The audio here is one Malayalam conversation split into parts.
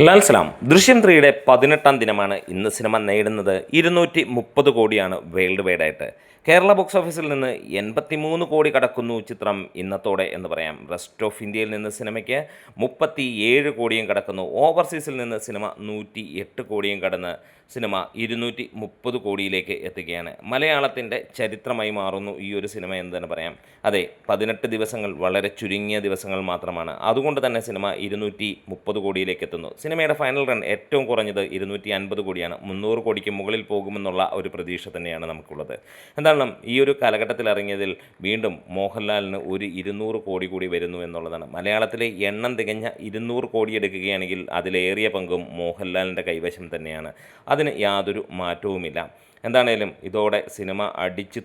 ലാൽ സലാം ദൃശ്യം 3യുടെ 18ാം ദിനമാണ് ഇന്ന് സിനിമ നേടുന്നത് 230 കോടിയാണ് വേൾഡ് വൈഡ് ആയിട്ട്. കേരള ബോക്സ് ഓഫീസിൽ നിന്ന് 83 കോടി കടക്കുന്നു ചിത്രം ഇന്നത്തോടെ എന്ന് പറയാം. റെസ്റ്റ് ഓഫ് ഇന്ത്യയിൽ നിന്ന് സിനിമയ്ക്ക് 37 കോടിയും കടക്കുന്നു. ഓവർസീസിൽ നിന്ന് സിനിമ 108 കോടിയും കടന്ന് സിനിമ 230 കോടിയിലേക്ക് എത്തുകയാണ്. മലയാളത്തിൻ്റെ ചരിത്രമായി മാറുന്നു ഈ ഒരു സിനിമ എന്ന് തന്നെ പറയാം. അതെ, 18 ദിവസങ്ങൾ വളരെ ചുരുങ്ങിയ ദിവസങ്ങൾ മാത്രമാണ്. അതുകൊണ്ട് തന്നെ സിനിമ 230 കോടിയിലേക്ക് എത്തുന്നു. സിനിമയുടെ ഫൈനൽ റൺ ഏറ്റവും കുറഞ്ഞത് 250 കോടിയാണ്. 300 കോടിക്ക് മുകളിൽ പോകുമെന്നുള്ള ഒരു പ്രതീക്ഷ തന്നെയാണ് നമുക്കുള്ളത്. എന്താണ് ഈ ഒരു കാലഘട്ടത്തിൽ ഇറങ്ങിയതിൽ വീണ്ടും മോഹൻലാലിന് ഒരു 200 കോടി കൂടി വരുന്നു എന്നുള്ളതാണ്. മലയാളത്തിലെ എണ്ണം തികഞ്ഞ 200 കോടി എടുക്കുകയാണെങ്കിൽ അതിലേറിയ പങ്കും മോഹൻലാലിൻ്റെ കൈവശം തന്നെയാണ്. അതിന് യാതൊരു മാറ്റവുമില്ല. എന്താണേലും ഇതോടെ സിനിമ അടിച്ചു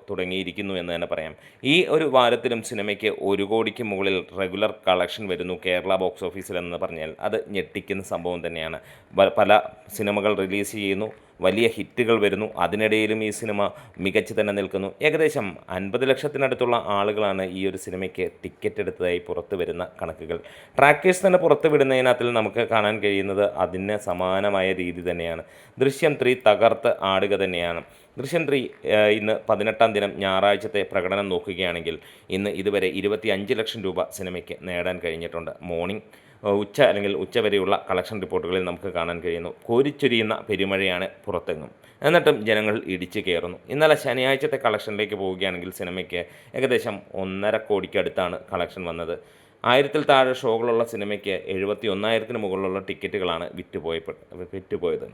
തുടങ്ങിയിരിക്കുന്നു എന്ന് തന്നെ പറയാം. ഈ ഒരു വാരത്തിലും സിനിമയ്ക്ക് 1 കോടിക്ക് മുകളിൽ റെഗുലർ കളക്ഷൻ വരുന്നു കേരള ബോക്സ് ഓഫീസിലെന്ന് പറഞ്ഞാൽ അത് ഞെട്ടിക്കുന്ന സംഭവം തന്നെയാണ്. പല സിനിമകൾ റിലീസ് ചെയ്യുന്നു, വലിയ ഹിറ്റുകൾ വരുന്നു, അതിനിടയിലും ഈ സിനിമ മികച്ചു തന്നെ നിൽക്കുന്നു. ഏകദേശം 50 ലക്ഷത്തിനടുത്തുള്ള ആളുകളാണ് ഈ ഒരു സിനിമയ്ക്ക് ടിക്കറ്റ് എടുത്തതായി പുറത്തു വരുന്ന കണക്കുകൾ. ട്രാക്കേഴ്സ് തന്നെ പുറത്തു വിടുന്നതിനകത്തിൽ നമുക്ക് കാണാൻ കഴിയുന്നത് അതിന് സമാനമായ രീതി തന്നെയാണ്. ദൃശ്യം 3 തകർത്ത് ആടുക തന്നെയാണ്. ദൃശ്യം 3 ഇന്ന് 18ാം ദിനം ഞായറാഴ്ചത്തെ പ്രകടനം നോക്കുകയാണെങ്കിൽ ഇന്ന് ഇതുവരെ 25 ലക്ഷം രൂപ സിനിമയ്ക്ക് നേടാൻ കഴിഞ്ഞിട്ടുണ്ട്. ഉച്ച അല്ലെങ്കിൽ ഉച്ചവരെയുള്ള കളക്ഷൻ റിപ്പോർട്ടുകളിൽ നമുക്ക് കാണാൻ കഴിയുന്നു. കോരിച്ചൊരിയുന്ന പെരുമഴയാണ് പുറത്തെങ്ങും, എന്നിട്ടും ജനങ്ങൾ ഇടിച്ചു കയറുന്നു. ഇന്നലെ ശനിയാഴ്ചത്തെ കളക്ഷനിലേക്ക് പോവുകയാണെങ്കിൽ സിനിമയ്ക്ക് ഏകദേശം 1.5 കോടിക്കടുത്താണ് കളക്ഷൻ വന്നത്. 1000-ൽ താഴെ ഷോകളുള്ള സിനിമയ്ക്ക് 71,000-ന് മുകളിലുള്ള ടിക്കറ്റുകളാണ് വിറ്റുപോയത്.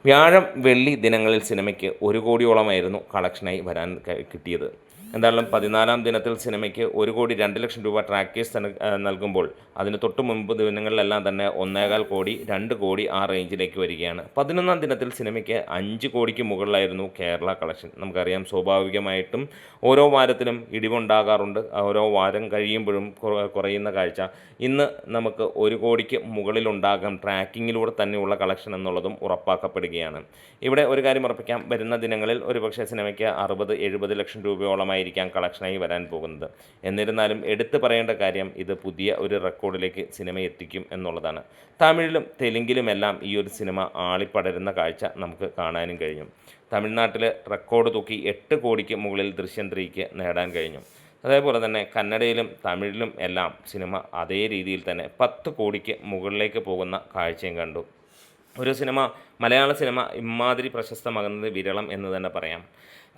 വ്യാഴം വെള്ളി ദിനങ്ങളിൽ സിനിമയ്ക്ക് 1 കോടിയോളമായിരുന്നു കളക്ഷനായി വരാൻ കിട്ടിയത്. എന്തായാലും 14ാം ദിനത്തിൽ സിനിമയ്ക്ക് 1 കോടി 2 ലക്ഷം രൂപ ട്രാക്കേഴ്സ് നൽകുമ്പോൾ അതിന് തൊട്ട് മുമ്പ് ദിനങ്ങളിലെല്ലാം തന്നെ 1.25 കോടി 2 കോടി ആ റേഞ്ചിലേക്ക് വരികയാണ്. 11ാം ദിനത്തിൽ സിനിമയ്ക്ക് 5 കോടിക്ക് മുകളിലായിരുന്നു കേരള കളക്ഷൻ. നമുക്കറിയാം, സ്വാഭാവികമായിട്ടും ഓരോ വാരത്തിലും ഇടിവുണ്ടാകാറുണ്ട്. ഓരോ വാരം കഴിയുമ്പോഴും കുറയുന്ന കാഴ്ച ഇന്ന് നമുക്ക് 1 കോടിക്ക് മുകളിലുണ്ടാകാം ട്രാക്കിങ്ങിലൂടെ തന്നെയുള്ള കളക്ഷൻ എന്നുള്ളതും ഉറപ്പാക്കപ്പെടുകയാണ്. ഇവിടെ ഒരു കാര്യം ഉറപ്പിക്കാം, വരുന്ന ദിനങ്ങളിൽ ഒരുപക്ഷെ സിനിമയ്ക്ക് 60-70 ലക്ഷം രൂപയോളമായി കളക്ഷനായി വരാൻ പോകുന്നത്. എന്നിരുന്നാലും എടുത്തു പറയേണ്ട കാര്യം, ഇത് പുതിയ ഒരു റെക്കോർഡിലേക്ക് സിനിമ എത്തിക്കും എന്നുള്ളതാണ്. തമിഴിലും തെലുങ്കിലുമെല്ലാം ഈ ഒരു സിനിമ ആളിപ്പടരുന്ന കാഴ്ച നമുക്ക് കാണാനും കഴിഞ്ഞു. തമിഴ്നാട്ടിൽ റെക്കോർഡ് തൂക്കി 8 കോടിക്ക് മുകളിൽ ദൃശ്യം 3ക്ക് നേടാൻ കഴിഞ്ഞു. അതേപോലെ തന്നെ കന്നഡയിലും തമിഴിലും എല്ലാം സിനിമ അതേ രീതിയിൽ തന്നെ 10 കോടിക്ക് മുകളിലേക്ക് പോകുന്ന കാഴ്ചയും കണ്ടു. ഒരു മലയാള സിനിമ ഇമാതിരി പ്രശസ്തമാകുന്നത് വിരളം എന്ന് തന്നെ പറയാം.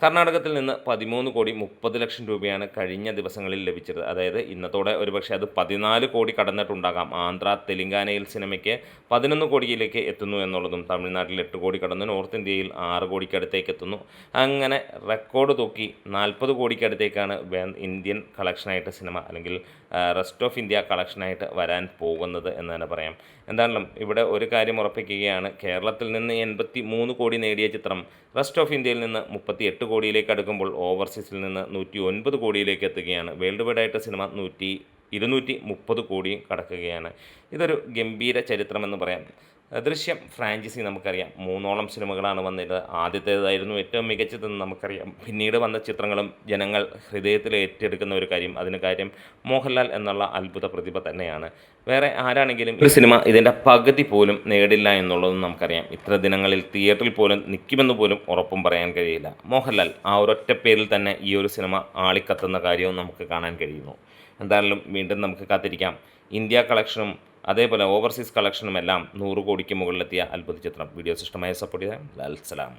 കർണാടകത്തിൽ നിന്ന് 13 കോടി 30 ലക്ഷം രൂപയാണ് കഴിഞ്ഞ ദിവസങ്ങളിൽ ലഭിച്ചത്. അതായത് ഇന്നത്തോടെ ഒരുപക്ഷെ അത് 14 കോടി കടന്നിട്ടുണ്ടാകാം. ആന്ധ്ര തെലങ്കാനയിൽ സിനിമയ്ക്ക് 11 കോടിയിലേക്ക് എത്തുന്നു എന്നുള്ളതും, തമിഴ്നാട്ടിൽ 8 കോടി കടന്ന് നോർത്ത് ഇന്ത്യയിൽ 6 കോടിക്കടുത്തേക്ക് എത്തുന്നു. അങ്ങനെ റെക്കോർഡ് തൂക്കി 40 കോടിക്കടുത്തേക്കാണ് ഇന്ത്യൻ കളക്ഷനായിട്ട് സിനിമ അല്ലെങ്കിൽ റെസ്റ്റ് ഓഫ് ഇന്ത്യ കളക്ഷനായിട്ട് വരാൻ പോകുന്നത് എന്ന് തന്നെ പറയാം. എന്തായാലും ഇവിടെ ഒരു കാര്യം ഉറപ്പിക്കുകയാണ്, കേരളത്തിൽ നിന്ന് 83 കോടി നേടിയ ചിത്രം റെസ്റ്റ് ഓഫ് ഇന്ത്യയിൽ നിന്ന് 38 കോടിയിലേക്ക് അടുക്കുമ്പോൾ ഓവർസീസിൽ നിന്ന് 109 കോടിയിലേക്ക് എത്തുകയാണ്. വേൾഡ് വൈഡായിട്ട് സിനിമ 230 കോടിയും കടക്കുകയാണ്. ഇതൊരു ഗംഭീര ചരിത്രമെന്ന് പറയാം. ദൃശ്യം ഫ്രാഞ്ചൈസി നമുക്കറിയാം, 3ഓളം സിനിമകളാണ് വന്നത്. ആദ്യത്തേതായിരുന്നു ഏറ്റവും മികച്ചതെന്ന് നമുക്കറിയാം. പിന്നീട് വന്ന ചിത്രങ്ങളും ജനങ്ങൾ ഹൃദയത്തിൽ ഏറ്റെടുക്കുന്ന ഒരു കാര്യം മോഹൻലാൽ എന്നുള്ള അത്ഭുത പ്രതിഭ തന്നെയാണ്. വേറെ ആരാണെങ്കിലും ഒരു സിനിമ ഇതിൻ്റെ പകുതി പോലും നേടില്ല എന്നുള്ളതും നമുക്കറിയാം. ഇത്ര ദിനങ്ങളിൽ തിയേറ്ററിൽ പോലും നിൽക്കുമെന്ന് പോലും ഉറപ്പും പറയാൻ കഴിയില്ല. മോഹൻലാൽ ആ ഒരൊറ്റ പേരിൽ തന്നെ ഈ ഒരു സിനിമ ആളിക്കത്തുന്ന കാര്യവും നമുക്ക് കാണാൻ കഴിയുന്നു. എന്തായാലും വീണ്ടും നമുക്ക് കാത്തിരിക്കാം. ഇന്ത്യ കളക്ഷനും അതേപോലെ ഓവർസീസ് കളക്ഷനുമെല്ലാം 100 കോടിക്ക് മുകളിലെത്തിയ അത്ഭുത ചിത്രം. വീഡിയോസ് ഇഷ്ടമായി സപ്പോർട്ട് ചെയ്യാം. ലാൽ സലാം.